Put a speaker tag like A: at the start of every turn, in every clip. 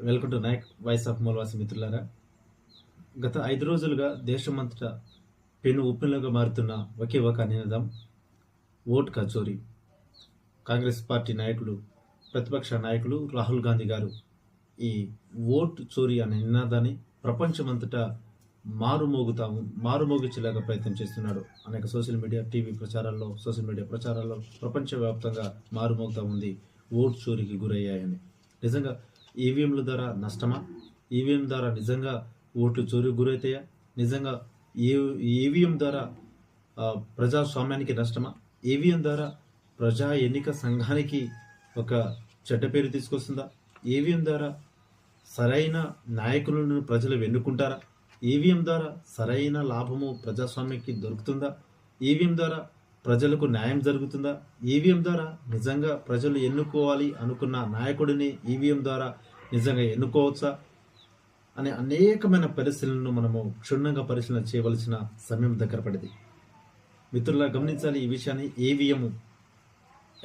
A: Welcome to Nayak voice of Moolavasi మిత్రులారా. గత 5 రోజులుగా దేశమంతటా పెను ఉప్పెనలుగా మారుతున్న ఒకే ఒక నినాదం ఓట్ కచోరీ. కాంగ్రెస్ పార్టీ నాయకులు, ప్రతిపక్ష నాయకులు రాహుల్ గాంధీ గారు ఈ ఓట్ చోరీ అనే నినాదాన్ని ప్రపంచమంతటా మారుమోగించేలాగా ప్రయత్నం చేస్తున్నాడు. అనేక సోషల్ మీడియా, టీవీ ప్రచారాల్లో, సోషల్ మీడియా ప్రచారాల్లో ప్రపంచవ్యాప్తంగా మారుమోగుతా ఉంది ఓట్ చోరీకి గురయ్యాయని. నిజంగా ఈవీఎంల ద్వారా నష్టమా? ఈవీఎం ద్వారా నిజంగా ఓట్లు చోరీకి గురవుతాయా? నిజంగా ఈవీఎం ద్వారా ప్రజాస్వామ్యానికి నష్టమా? ఈవీఎం ద్వారా ప్రజా ఎన్నిక సంఘానికి ఒక చెడ్డ పేరు తీసుకొస్తుందా? ఈవీఎం ద్వారా సరైన నాయకులను ప్రజలు ఎన్నుకుంటారా? ఈవీఎం ద్వారా సరైన లాభము ప్రజాస్వామ్యానికి దొరుకుతుందా? ఈవీఎం ద్వారా ప్రజలకు న్యాయం జరుగుతుందా? ఈవీఎం ద్వారా నిజంగా ప్రజలు ఎన్నుకోవాలి అనుకున్న నాయకుడిని ఈవీఎం ద్వారా నిజంగా ఎన్నుకోవచ్చా అనే అనేకమైన పరిశీలనను మనము క్షుణ్ణంగా పరిశీలన చేయవలసిన సమయం దగ్గర పడింది. మిత్రులా గమనించాలి ఈ విషయాన్ని. EVM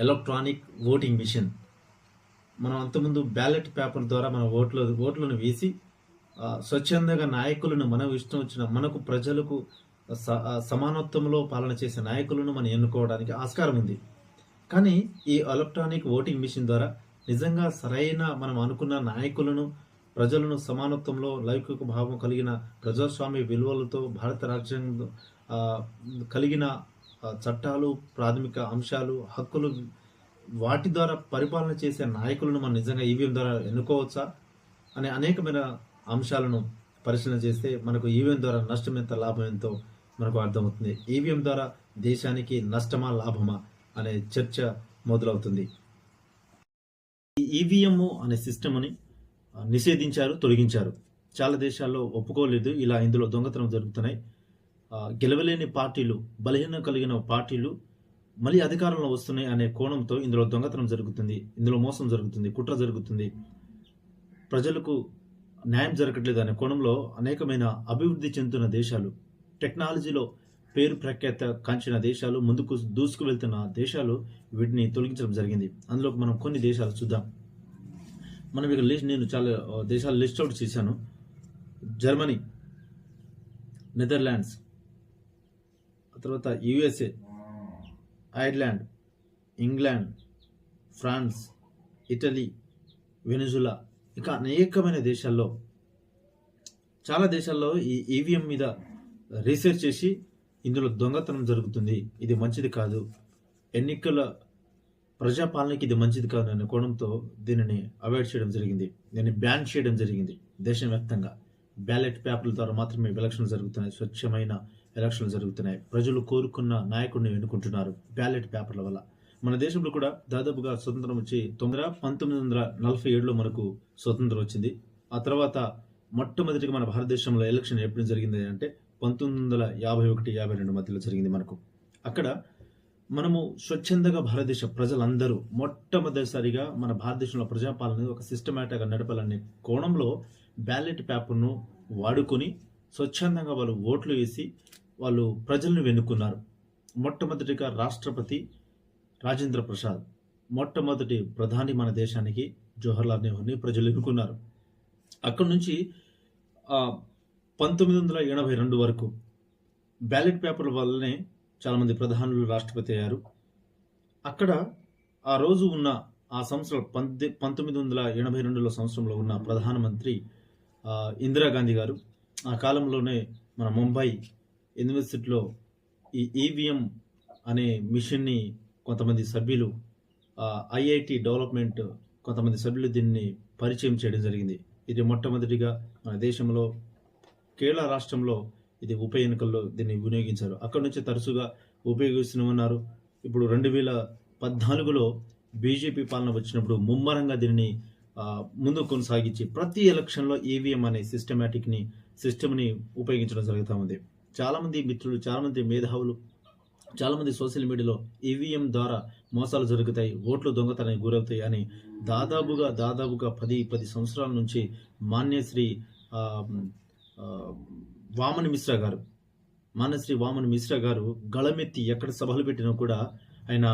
A: electronic voting machine. మనం అంతకుముందు బ్యాలెట్ పేపర్ ద్వారా మన ఓట్లను వేసి స్వచ్ఛందంగా నాయకులను మనం ఇష్టం వచ్చిన మనకు ప్రజలకు సమానత్వంలో పాలన చేసే నాయకులను మనం ఎన్నుకోవడానికి ఆస్కారం ఉంది. కానీ ఈ ఎలక్ట్రానిక్ ఓటింగ్ మిషన్ ద్వారా నిజంగా సరైన మనం అనుకున్న నాయకులను, ప్రజలను సమానత్వంలో లౌకిక భావం కలిగిన ప్రజాస్వామ్య విలువలతో భారత రాజ్యాంగం కలిగిన చట్టాలు, ప్రాథమిక అంశాలు, హక్కులు, వాటి ద్వారా పరిపాలన చేసే నాయకులను మనం నిజంగా ఈవీఎం ద్వారా ఎన్నుకోవచ్చా అనే అనేకమైన అంశాలను పరిశీలన చేస్తే మనకు ఈవీఎం ద్వారా నష్టం ఎంత, లాభం ఎంతో మనకు అర్థమవుతుంది. ఈవీఎం ద్వారా దేశానికి నష్టమా, లాభమా అనే చర్చ మొదలవుతుంది. ఈ ఈవీఎం అనే సిస్టమ్ని నిషేధించారు, తొలగించారు. చాలా దేశాల్లో ఒప్పుకోలేదు. ఇందులో దొంగతనం జరుగుతున్నాయి. గెలవలేని పార్టీలు, బలహీనం కలిగిన పార్టీలు మళ్ళీ అధికారంలో వస్తున్నాయి అనే కోణంతో ఇందులో దొంగతనం జరుగుతుంది, ఇందులో మోసం జరుగుతుంది, కుట్ర జరుగుతుంది, ప్రజలకు న్యాయం జరగట్లేదు అనే కోణంలో అనేకమైన అభివృద్ధి చెందుతున్న దేశాలు, టెక్నాలజీలో పేరు ప్రఖ్యాత కాంచిన దేశాలు, ముందుకు దూసుకు వెళ్తున్న దేశాలు వీటిని తొలగించడం జరిగింది. అందులో మనం కొన్ని దేశాలు చూద్దాం. మనం ఇక నేను చాలా దేశాలు లిస్ట్ అవుట్ చేశాను. జర్మనీ, నెదర్లాండ్స్, తర్వాత USA, Ireland, England, France, Italy, Venezuela, ఇక అనేకమైన దేశాల్లో, చాలా దేశాల్లో ఈ ఈవీఎం మీద రీసెర్చ్ చేసి ఇందులో దొంగతనం జరుగుతుంది, ఇది మంచిది కాదు, ఎన్నికల ప్రజాపాలనకి ఇది మంచిది కాదు అనే కోణంతో దీనిని అవాయిడ్ చేయడం జరిగింది, దీన్ని బ్యాన్ చేయడం జరిగింది. దేశవ్యాప్తంగా బ్యాలెట్ పేపర్ల ద్వారా మాత్రమే ఎలక్షన్లు జరుగుతున్నాయి, స్వచ్ఛమైన ఎలక్షన్లు జరుగుతున్నాయి. ప్రజలు కోరుకున్న నాయకుడిని ఎన్నుకుంటున్నారు బ్యాలెట్ పేపర్ల వల్ల. మన దేశంలో కూడా దాదాపుగా స్వతంత్రం వచ్చి 1947లో మనకు స్వతంత్రం వచ్చింది. ఆ తర్వాత మొట్టమొదటిగా మన భారతదేశంలో ఎలక్షన్ ఎప్పుడు జరిగింది అంటే 1951-52 మధ్యలో జరిగింది మనకు. అక్కడ మనము స్వచ్ఛందంగా భారతదేశ ప్రజలందరూ మొట్టమొదటిసారిగా మన భారతదేశంలో ప్రజాపాలన ఒక సిస్టమేటిక్గా నడపాలనే కోణంలో బ్యాలెట్ పేపర్ను వాడుకొని స్వచ్ఛందంగా వాళ్ళు ఓట్లు వేసి వాళ్ళు ప్రజలను వెన్నుకున్నారు. మొట్టమొదటిగా రాష్ట్రపతి రాజేంద్ర ప్రసాద్, మొట్టమొదటి ప్రధాని మన దేశానికి జవహర్లాల్ నెహ్రూని ప్రజలు ఎన్నుకున్నారు. అక్కడి నుంచి 1982 వరకు బ్యాలెట్ పేపర్ల వల్లనే చాలామంది ప్రధానులు రాష్ట్రపతి అయ్యారు. అక్కడ ఆ రోజు ఉన్న ఆ సంవత్సరం 1982 సంవత్సరంలో ఉన్న ప్రధానమంత్రి ఇందిరాగాంధీ గారు. ఆ కాలంలోనే మన ముంబై యూనివర్సిటీలో ఈ ఈవీఎం అనే మిషన్ని కొంతమంది సభ్యులు, ఐఐటి డెవలప్మెంట్ కొంతమంది సభ్యులు దీన్ని పరిచయం చేయడం జరిగింది. ఇది మొట్టమొదటిగా మన దేశంలో కేరళ రాష్ట్రంలో ఇది ఉప ఎన్నికల్లో దీన్ని వినియోగించారు. అక్కడి నుంచి తరచుగా ఉపయోగిస్తూనే ఉన్నారు. ఇప్పుడు 2014లో బీజేపీ పాలన వచ్చినప్పుడు ముమ్మరంగా దీనిని ముందు కొనసాగించి ప్రతి ఎలక్షన్లో ఈవీఎం అనే సిస్టమ్ని ఉపయోగించడం జరుగుతూ ఉంది. చాలామంది మిత్రులు, చాలామంది మేధావులు, చాలామంది సోషల్ మీడియాలో ఈవీఎం ద్వారా మోసాలు జరుగుతాయి, ఓట్లు దొంగతనానికి గురవుతాయి అని దాదాపుగా 10 సంవత్సరాల నుంచి మాన్యశ్రీ మాన్యశ్రీ వామన్ మిశ్రా గారు గళమెత్తి ఎక్కడ సభలు పెట్టినా కూడా ఆయన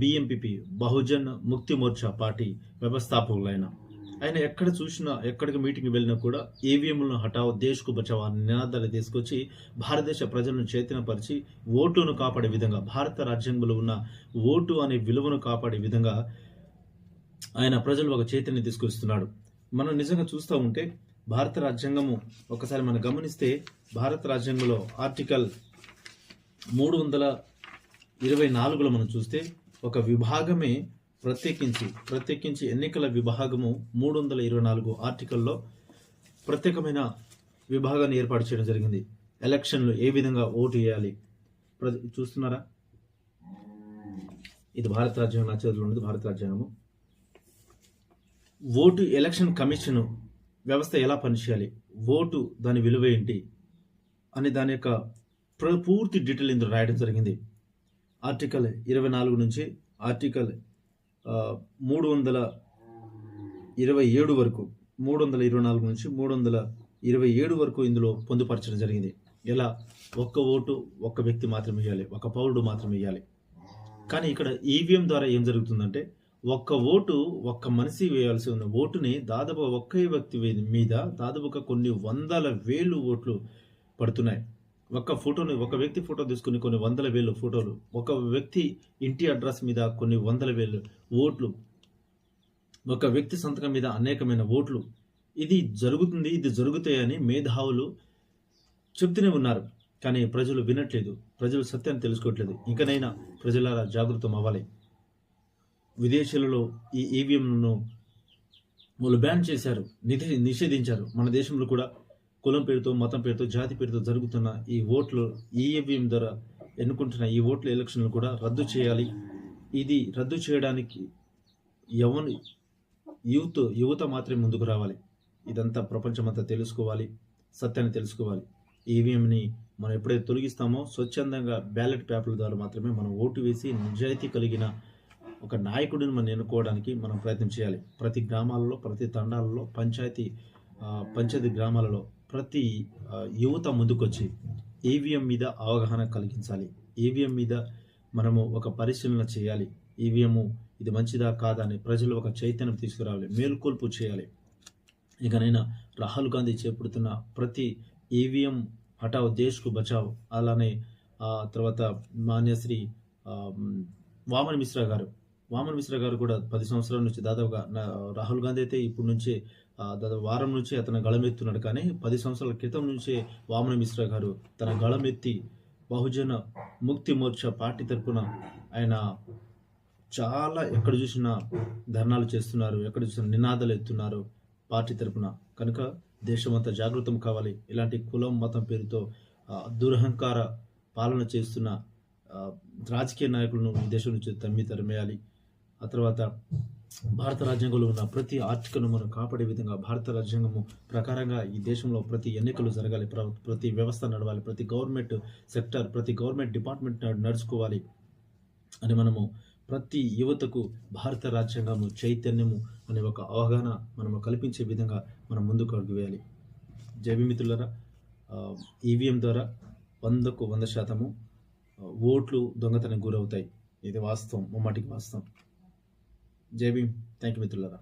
A: బీఎంపీపీ బహుజన్ ముక్తి మోర్చా పార్టీ వ్యవస్థాపకులైన ఆయన ఎక్కడ చూసినా, ఎక్కడికి మీటింగ్ వెళ్ళినా కూడా ఈవీఎంలను హటావో, దేశ్కు బచావో అనే నినాదాలు తీసుకొచ్చి భారతదేశ ప్రజలను చైతన్యపరిచి ఓటును కాపాడే విధంగా, భారత రాజ్యాంగంలో ఉన్న ఓటు అనే విలువను కాపాడే విధంగా ఆయన ప్రజలు ఒక చైతన్యం తీసుకొస్తున్నాడు. మనం నిజంగా చూస్తూ ఉంటే భారత రాజ్యాంగము ఒకసారి మనం గమనిస్తే భారత రాజ్యాంగంలో ఆర్టికల్ 324లో మనం చూస్తే ఒక విభాగమే ప్రత్యేకించి ఎన్నికల విభాగము 324 ఆర్టికల్లో ప్రత్యేకమైన విభాగాన్ని ఏర్పాటు చేయడం జరిగింది. ఎలక్షన్లు ఏ విధంగా ఓటు వేయాలి చూస్తున్నారా? ఇది భారత రాజ్యాంగం, నా చేతిలో ఉన్నది భారత రాజ్యాంగము. ఓటు ఎలక్షన్ కమిషన్ వ్యవస్థ ఎలా పనిచేయాలి, ఓటు దాని విలువ ఏంటి అని దాని యొక్క పూర్తి డీటెయిల్ ఇందులో రాయడం జరిగింది. ఆర్టికల్ 24 నుంచి ఆర్టికల్ 327 వరకు, 324 నుంచి 327 వరకు ఇందులో పొందుపరచడం జరిగింది. ఎలా ఒక్క ఓటు ఒక్క వ్యక్తి మాత్రమే వేయాలి, ఒక పౌరుడు మాత్రమే వేయాలి. కానీ ఇక్కడ ఈవీఎం ద్వారా ఏం జరుగుతుందంటే ఒక్క ఓటు ఒక్క మనిషి వేయాల్సి ఉన్న ఓటుని దాదాపు ఒకే వ్యక్తి మీద దాదాపుగా కొన్ని వందల వేలు ఓట్లు పడుతున్నాయి. ఒక వ్యక్తి ఫోటో తీసుకుని కొన్ని వందల వేలు ఫోటోలు, ఒక వ్యక్తి ఇంటి అడ్రస్ మీద కొన్ని వందల వేలు ఓట్లు, ఒక వ్యక్తి సంతకం మీద అనేకమైన ఓట్లు. ఇది జరుగుతాయని మేధావులు చెప్తూనే ఉన్నారు. కానీ ప్రజలు వినట్లేదు, ప్రజలు సత్యాన్ని తెలుసుకోవట్లేదు. ఇంకనైనా ప్రజలారా జాగృతం అవ్వాలి. విదేశాలలో ఈ ఈవీఎంలను వాళ్ళు బ్యాన్ చేశారు, నిషేధించారు. మన దేశంలో కూడా కులం పేరుతో, మతం పేరుతో, జాతి పేరుతో జరుగుతున్న ఈ ఓట్లు, ఈవీఎం ద్వారా ఎన్నుకుంటున్న ఈ ఓట్ల ఎలక్షన్లు కూడా రద్దు చేయాలి. ఇది రద్దు చేయడానికి యువత మాత్రమే ముందుకు రావాలి. ఇదంతా ప్రపంచమంతా తెలుసుకోవాలి, సత్యాన్ని తెలుసుకోవాలి. ఈవీఎంని మనం ఎప్పుడైతే తొలగిస్తామో స్వచ్ఛందంగా బ్యాలెట్ పేపర్ల ద్వారా మాత్రమే మనం ఓటు వేసి నిజాయితీ కలిగిన ఒక నాయకుడిని మనం ఎన్నుకోవడానికి మనం ప్రయత్నం చేయాలి. ప్రతి గ్రామాలలో, ప్రతి తండాలలో, పంచాయతీ గ్రామాలలో ప్రతి యువత ముందుకొచ్చి ఈవీఎం మీద అవగాహన కలిగించాలి. ఈవీఎం మీద మనము ఒక పరిశీలన చేయాలి. ఈవీఎం ఇది మంచిదా కాదా అని ప్రజలు ఒక చైతన్యం తీసుకురావాలి, మేల్కొల్పు చేయాలి. ఇకనైనా రాహుల్ గాంధీ చేపడుతున్న ప్రతి ఈవీఎం హటావ్ దేశ్కు బచావ్, అలానే తర్వాత మాన్యశ్రీ వామన్ మిశ్రా గారు కూడా 10 సంవత్సరాల నుంచి దాదాపుగా రాహుల్ గాంధీ అయితే ఇప్పుడు నుంచే దాదాపు వారం నుంచి అతను గళమెత్తున్నాడు. కానీ 10 సంవత్సరాల క్రితం నుంచే వామన్ మిశ్రా గారు తన గళమెత్తి బహుజన ముక్తి మోర్చా పార్టీ తరఫున ఆయన చాలా ఎక్కడ చూసినా ధర్నాలు చేస్తున్నారు, ఎక్కడ చూసినా నినాదాలు ఎత్తున్నారు పార్టీ తరఫున. కనుక దేశమంతా జాగృతం కావాలి. ఇలాంటి కులం మతం పేరుతో దురహంకార పాలన చేస్తున్న రాజకీయ నాయకులను ఈ దేశం నుంచి తరిమేయాలి. ఆ తర్వాత భారత రాజ్యాంగంలో ఉన్న ప్రతి ఆర్టికల్ను మనం కాపాడే విధంగా భారత రాజ్యాంగము ప్రకారంగా ఈ దేశంలో ప్రతి ఎన్నికలు జరగాలి, ప్రతి వ్యవస్థ నడవాలి, ప్రతి గవర్నమెంట్ సెక్టర్, ప్రతి గవర్నమెంట్ డిపార్ట్మెంట్ నడుచుకోవాలి అని మనము ప్రతి యువతకు భారత రాజ్యాంగము చైతన్యము అనే ఒక అవగాహన మనము కల్పించే విధంగా మనం ముందుకు అడుగు వేయాలి. జైబీ మిత్రులారా, ఈవీఎం ద్వారా 100కు 100% ఓట్లు దొంగతనం గురవుతాయి. ఇది వాస్తవం, ముమ్మాటికి వాస్తవం. జై భీమ్. థ్యాంక్ యూ మిత్రులారా.